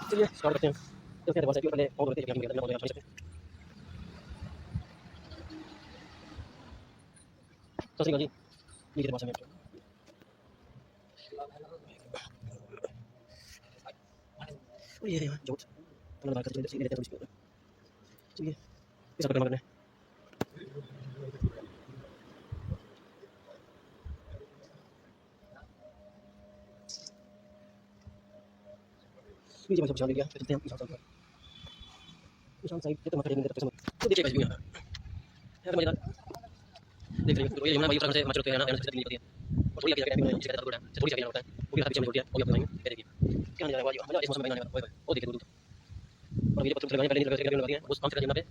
चलिए स्टार्ट करते हैं। चलते हैं दरबार साहिब की। पहले पाँव धो लेते हैं, जब हम सकते हैं। सत श्री अकाल जी। नीचे दरबार साहिब में और ये है जोत तो लगा कर चलिए लेते हैं थोड़ी सी। चलिए इस पर करना है। नीचे मैं सब निशान ले लिया, फिर चलते हैं निशान साहिब। निशान साहिब ये तो माथा टेकने देते हैं। तो देखिए भाई यहाँ है तो मजेदार देख रही है। ये यमुना भाई उत्तराखंड से हिमाचल होते हैं ना, यहाँ से नहीं होती है। और थोड़ी आगे जाके टाइम नीचे का थोड़ा से थोड़ी सी आगे जाना होता है। वो भी पीछे में होती है। वो भी आपको बताएंगे। ये देखिए क्या नजारा है वाह, इस मौसम में आने वाला है। वो देखिए दूर और ये पत्थर लगाने पहले नहीं लगा दिए उस काम से जगह पे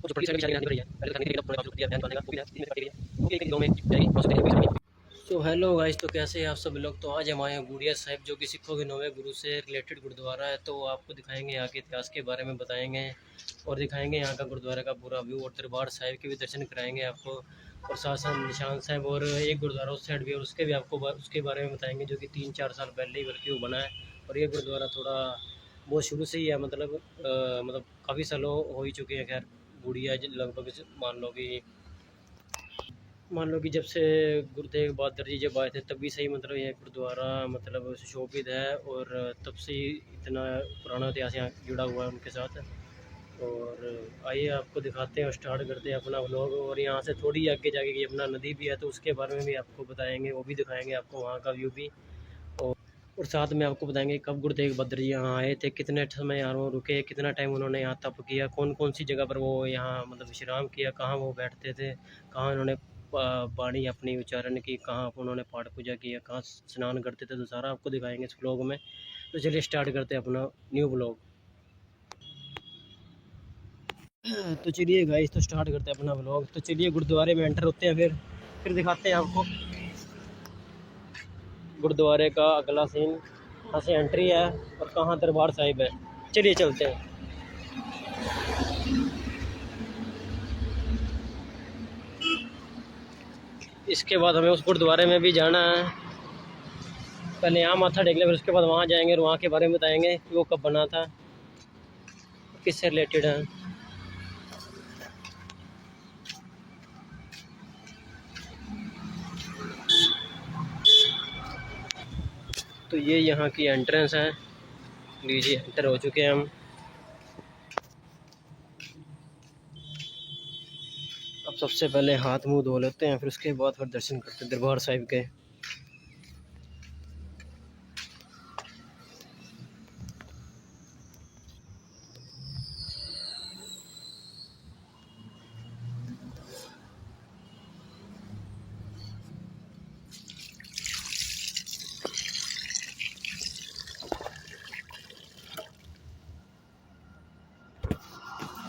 वो जो पीछे साइड में रही है पहले करने के लिए थोड़ा काम दिया ध्यान देगा। वो भी 3 मिनट काट रही है। ओके एक दिनों में जाएगी मौसम देखिए। सो हेलो गाइस, तो कैसे हैं आप सब लोग। तो आज हम आए हैं बूढ़िया साहिब, जो कि सिखों के 9वें गुरु से रिलेटेड गुरुद्वारा है। तो आपको दिखाएंगे यहाँ के इतिहास के बारे में बताएंगे और दिखाएंगे यहाँ का गुरुद्वारा का पूरा व्यू और दरबार साहिब के भी दर्शन कराएंगे आपको। और साथ साथ निशान साहिब और एक गुरुद्वारा उस साइड भी और उसके भी आपको उसके बारे में बताएंगे, जो कि 3-4 साल पहले ही बल्कि वो बना है। और ये गुरुद्वारा थोड़ा बहुत शुरू से ही है, मतलब काफ़ी सालों हो ही चुके हैं। खैर बूढ़िया लगभग मान लो कि जब से गुरु तेग बहादुर जी जब आए थे तभी से ही मतलब ये गुरुद्वारा मतलब सुशोभित है। और तब से ही इतना पुराना इतिहास यहाँ जुड़ा हुआ है उनके साथ। और आइए आपको दिखाते हैं और स्टार्ट करते हैं अपना व्लॉग। और यहाँ से थोड़ी आगे जाके कि अपना नदी भी है, तो उसके बारे में भी आपको बताएंगे, वो भी दिखाएंगे आपको वहाँ का व्यू भी। और साथ में आपको बताएंगे कब गुरु तेग बहादुर जी यहाँ आए थे, कितने समय यहाँ वो रुके, कितना टाइम उन्होंने यहाँ तप किया, कौन कौन सी जगह पर वो यहाँ मतलब विश्राम किया, कहाँ वो बैठते थे, कहाँ उन्होंने वाणी अपनी उच्चारण की, कहाँ उन्होंने पाठ पूजा किया, कहाँ स्नान करते थे। तो सारा आपको दिखाएंगे इस ब्लॉग में। तो चलिए स्टार्ट करते हैं अपना न्यू ब्लॉग। तो चलिए गाइस, तो स्टार्ट करते हैं अपना ब्लॉग। तो चलिए गुरुद्वारे में एंटर होते हैं, फिर दिखाते हैं आपको गुरुद्वारे का अगला सीन। कहाँ से एंट्री है और कहाँ दरबार साहिब है। चलिए चलते हैं। इसके बाद हमें उस गुरुद्वारे में भी जाना है। पहले यहाँ माथा टेक लें, फिर उसके बाद वहाँ जाएंगे और वहाँ के बारे में बताएंगे कि वो कब बना था, किससे रिलेटेड है। तो ये यहाँ की एंट्रेंस है। लीजिए एंटर हो चुके हैं हम। अब सबसे पहले हाथ मुंह धो लेते हैं, फिर उसके बाद फिर दर्शन करते हैं दरबार साहिब के।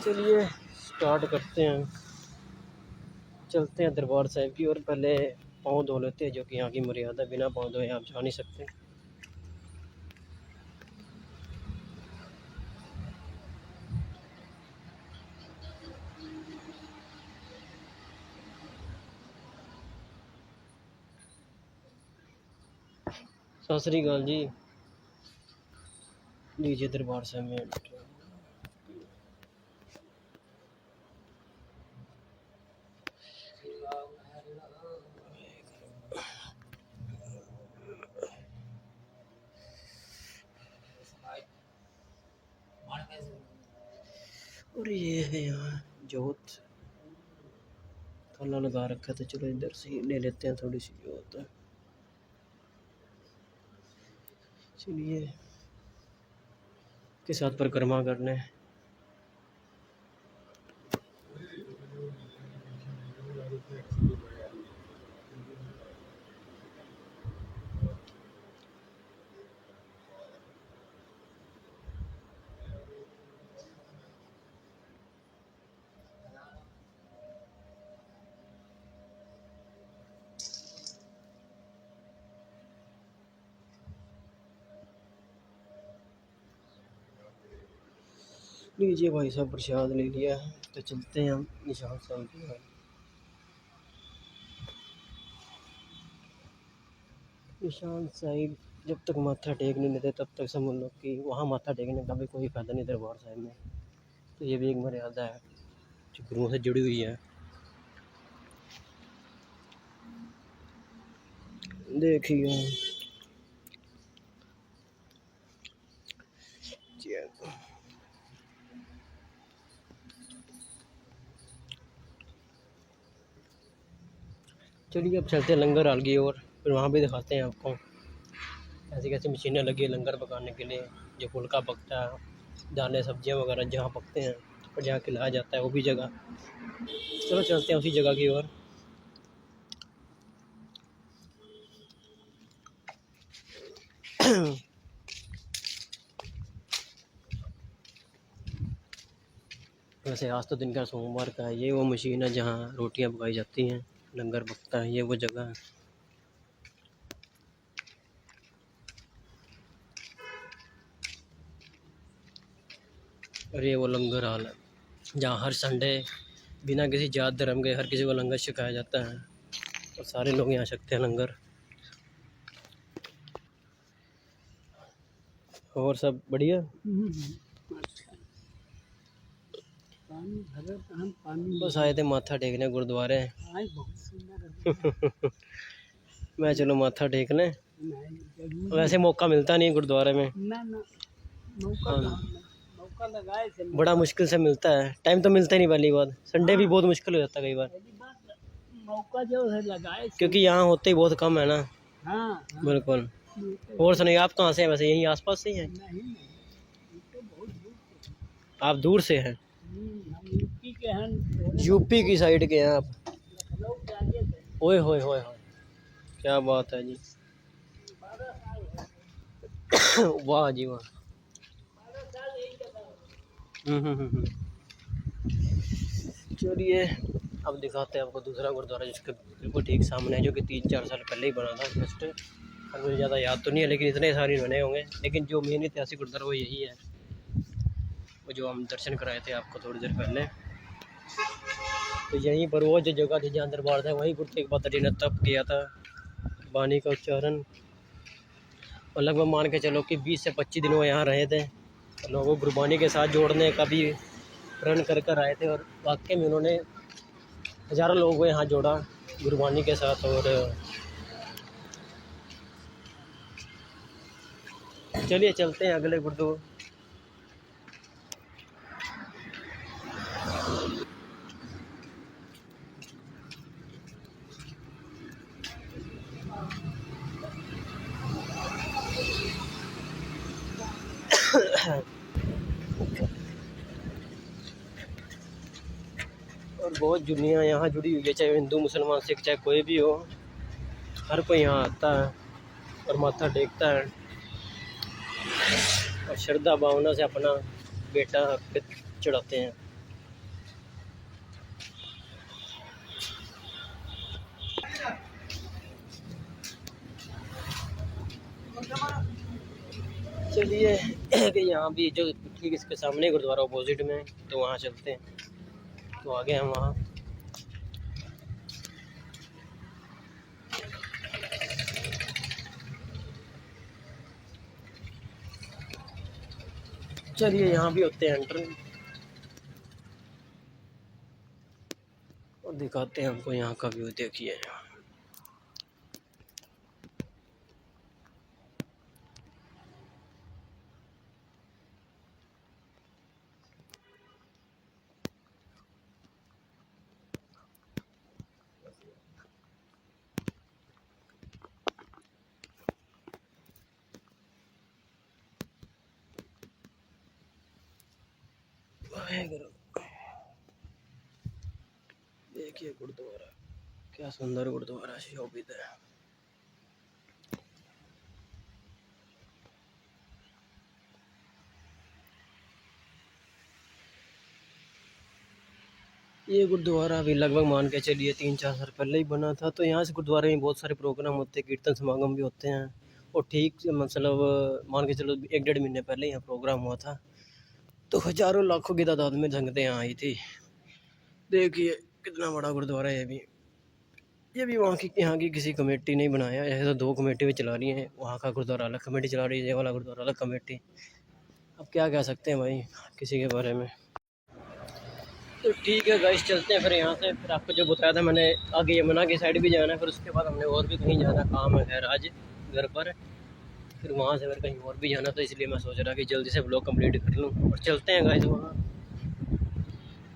चलिए स्टार्ट करते हैं, चलते हैं दरबार साहिब की। और पहले पाँव धो लेते हैं, जो कि यहाँ की मर्यादा, बिना पाँव धोए आप जा नहीं सकते। सत श्री अकाल जी। लीजिए दरबार साहिब में और ये है यहाँ जोत ताला लगा रखा था। चलो इधर से ले लेते हैं थोड़ी सी जोत। चलिए के साथ परिक्रमा करने। लीजिए भाई साहब प्रसाद ले लिया है, तो चलते हैं हम निशान साहिब की ओर। निशान साहिब जब तक माथा टेक नहीं लेते तब तक समझ लो कि वहाँ माथा टेकने का भी कोई फ़ायदा नहीं दरबार साहिब में। तो ये भी एक मर्यादा है जो गुरुओं से जुड़ी हुई है। देखिए चलिए अब चलते हैं लंगर हाल की और फिर वहाँ भी दिखाते हैं आपको ऐसी कैसी मशीनें लगी है लंगर पकाने के लिए, जो फुल्का पकता है, दालें सब्जियां वगैरह जहाँ पकते हैं और जहाँ खिलाया जाता है वो भी जगह। चलो चलते हैं उसी जगह की ओर। वैसे आज तो दिन का सोमवार का है। ये वो मशीन है जहाँ रोटियां पकाई जाती हैं, लंगर पकता है, ये वो जगह है। और ये वो लंगर हाल है जहाँ हर संडे बिना किसी जात धर्म के हर किसी को लंगर सिखाया जाता है और सारे लोग यहाँ सकते हैं लंगर। और सब बढ़िया। बस आए थे माथा टेकने गुरुद्वारे। मैं चलो माथा टेक लें, वैसे मौका मिलता नहीं गुरुद्वारे में। बड़ा मुश्किल से मिलता है, टाइम तो मिलता ही नहीं। पहली बात संडे भी बहुत मुश्किल हो जाता है कई बार, मौका जो है लगाए क्योंकि यहाँ होते ही बहुत कम है ना। हाँ, बिल्कुल। और सुनिए आप कहाँ से हैं? वैसे यहीं आसपास से ही हैं? आप दूर से हैं? हम यूपी के हैं। यूपी की साइड के हैं आप? ओए होए होए होए, क्या बात है जी। वाह जी वाह। चलिए अब दिखाते हैं आपको दूसरा गुरुद्वारा जिसके बिल्कुल ठीक सामने है, जो कि 3-4 साल पहले ही बना था जस्ट। और मुझे ज़्यादा याद तो नहीं है लेकिन इतने सारे बने होंगे, लेकिन जो मेन ऐतिहासिक गुरुद्वारा वो यही है, वो जो हम दर्शन कराए थे आपको थोड़ी देर पहले। तो यहीं पर वो जो जगह थी जहाँ दरबार था, वहीं गुरु तेग बहादुर जी ने तप किया था, वाणी का उच्चारण। और लगभग मान के चलो कि 20 से 25 दिन वो यहाँ रहे थे, लोगों को गुरबानी के साथ जोड़ने का भी प्रण कर कर आए थे। और वाकई में उन्होंने हज़ारों लोगों को यहाँ जोड़ा गुरबानी के साथ। और चलिए चलते हैं अगले गुरुद्वारे। और बहुत दुनिया यहाँ जुड़ी हुई है, चाहे हिंदू मुसलमान सिख चाहे कोई भी हो, हर कोई यहाँ आता है और माथा टेकता है और श्रद्धा भावना से अपना बेटा चढ़ाते हैं। चलिए कि यहाँ भी जो ठीक इसके सामने गुरुद्वारा अपोजिट में, तो वहाँ चलते हैं। तो आगे हम वहाँ चलिए यहाँ भी होते हैं एंटर और दिखाते हैं हमको यहाँ का व्यू। देखिए देखिए गुरुद्वारा, क्या सुंदर गुरुद्वारा शोभित है। ये गुरुद्वारा अभी लगभग मान के चलिए 3-4 साल पहले ही बना था। तो यहाँ से गुरुद्वारे में बहुत सारे प्रोग्राम होते हैं, कीर्तन समागम भी होते हैं। और ठीक मतलब मान के चलो 1-1.5 महीने पहले यहाँ प्रोग्राम हुआ था, तो हज़ारों लाखों की तादाद में संगतें यहाँ आई थी। देखिए कितना बड़ा गुरुद्वारा है ये भी। ये भी वहाँ की यहाँ की किसी कमेटी नहीं बनाया, ऐसे तो 2 कमेटी भी चला रही हैं, वहाँ का गुरुद्वारा अलग कमेटी चला रही है, ये वाला गुरुद्वारा अलग कमेटी। अब क्या कह सकते हैं भाई किसी के बारे में। तो ठीक है गाइस, चलते हैं फिर यहाँ से। फिर आपको जो बताया था मैंने, आगे यमुना की साइड भी जाना है, फिर उसके बाद हमने और भी कहीं जाना, काम है खैर आज घर पर, फिर वहाँ से फिर कहीं और भी जाना, तो इसलिए मैं सोच रहा कि जल्दी से ब्लॉग कंप्लीट कर लूँ और चलते हैं गाइस वहाँ।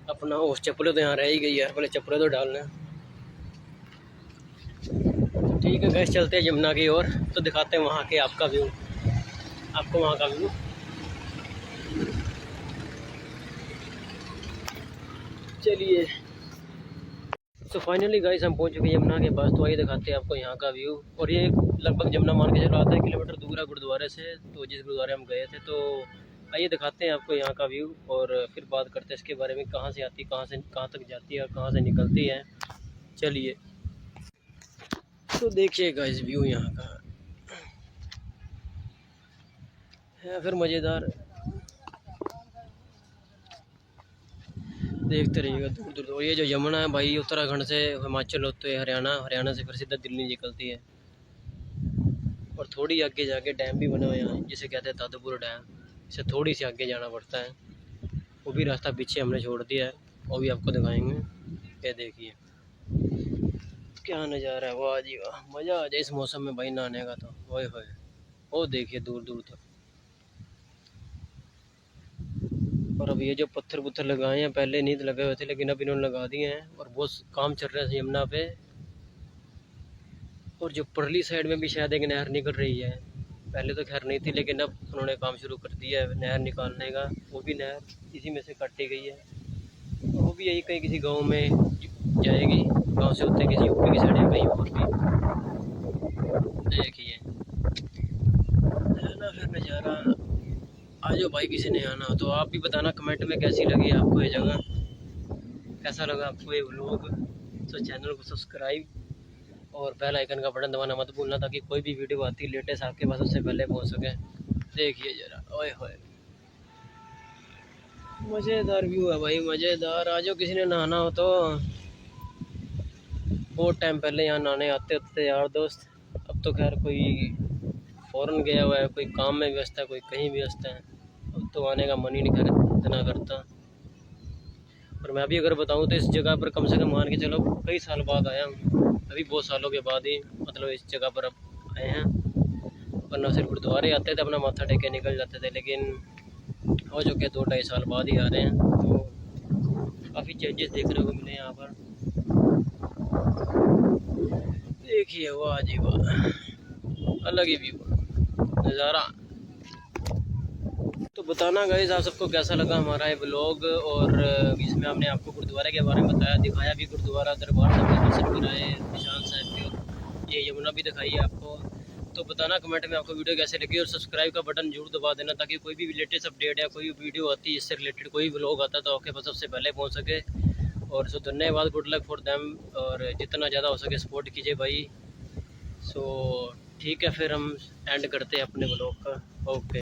अपना उस चप्पलें तो यहाँ रह ही गई यार, पहले चप्पलें तो डालना है। ठीक है गाइस, चलते हैं यमुना की ओर, तो दिखाते हैं वहाँ के आपका व्यू, आपको वहाँ का व्यू। चलिए, तो फाइनली गाइस हम पहुँच चुके हैं यमुना के पास, तो आइए दिखाते हैं आपको यहाँ का व्यू। और ये लगभग यमुना मान के चलो 1.5 किलोमीटर दूर है गुरुद्वारे से, तो जिस गुरुद्वारे हम गए थे। तो आइए दिखाते हैं आपको यहाँ का व्यू और फिर बात करते हैं इसके बारे में, कहाँ से आती है, कहाँ से कहाँ तक जाती है और कहाँ से निकलती है। चलिए, तो देखिए गाइस व्यू यहाँ का है फिर मज़ेदार, देखते रहिएगा दूर दूर। और ये जो यमुना है भाई, उत्तराखंड से हिमाचल होते हुए हरियाणा, हरियाणा से फिर सीधा दिल्ली निकलती है। और थोड़ी आगे जाके डैम भी बना हुआ है यहाँ, जिसे कहते हैं तादुपुर डैम, इसे थोड़ी सी आगे जाना पड़ता है। वो भी रास्ता पीछे हमने छोड़ दिया है, वो भी आपको दिखाएंगे। ये देखिए क्या नज़ारा है, वाह जी वाह, मज़ा आ जाए इस मौसम में भाई नहाने का तो। ओए होए, वो देखिए दूर दूर तक। और अब ये जो पत्थर पुत्थर लगाए हैं, पहले नहीं लगे हुए थे लेकिन अब इन्होंने लगा दिए हैं, और बहुत काम चल रहा है यमुना पे। और जो परली साइड में भी शायद एक नहर निकल रही है, पहले तो खैर नहीं थी लेकिन अब उन्होंने काम शुरू कर दिया है नहर निकालने का। वो भी नहर इसी में से काटी गई है, और वो भी यही कहीं किसी गांव में जाएगी, गांव से होते किसी यूपी की साइड या कहीं और भी। देखिए है ना फिर नज़ारा। आज भाई किसी ने आना हो तो आप भी बताना कमेंट में कैसी लगी आपको ये जगह, कैसा लगा आपको ये व्लॉग। तो चैनल को सब्सक्राइब और बेल आइकन का बटन दबाना मत भूलना, ताकि कोई भी वीडियो आती है लेटेस्ट आपके पास उससे पहले पहुंच सके। देखिए जरा, ओए होए, मज़ेदार व्यू है भाई, मज़ेदार। आज किसी ने नहाना हो तो, बहुत टाइम पहले यहाँ नहाने आते होते यार दोस्त। अब तो खैर कोई फ़ौरन गया हुआ है, कोई काम में व्यस्त है, कोई कहीं व्यस्त है, अब तो आने का मन ही नहीं इतना करता। और मैं भी अगर बताऊं तो इस जगह पर कम से कम मान के चलो कई साल बाद आया हूँ, अभी बहुत सालों के बाद ही मतलब इस जगह पर अब आए हैं। वरना सिर्फ गुरुद्वारे आते थे, अपना माथा टेक के निकल जाते थे, लेकिन हो चुके 2-2.5 साल बाद ही आ रहे हैं, तो काफ़ी चेंजेस देखने को मिले यहाँ पर। देखिए वाह जी वाह, अलग ही व्यू नज़ारा। तो बताना गाइस आप सबको कैसा लगा हमारा ये ब्लॉग, और इसमें हमने आपको गुरुद्वारे के बारे में बताया, दिखाया भी गुरुद्वारा दरबार साहब के दर्शन कराए निशान साहब के, और ये यमुना भी दिखाई है आपको। तो बताना कमेंट में आपको वीडियो कैसे लगी, और सब्सक्राइब का बटन जरूर दबा देना, ताकि कोई भी लेटेस्ट अपडेट या कोई वीडियो आती है इससे रिलेटेड, कोई ब्लॉग आता है तो आपके पास सबसे पहले पहुँच सके। और सो धन्यवाद, गुड लक फॉर देम, और जितना ज़्यादा हो सके सपोर्ट कीजिए भाई। सो ठीक है, फिर हम एंड करते हैं अपने ब्लॉग का। ओके।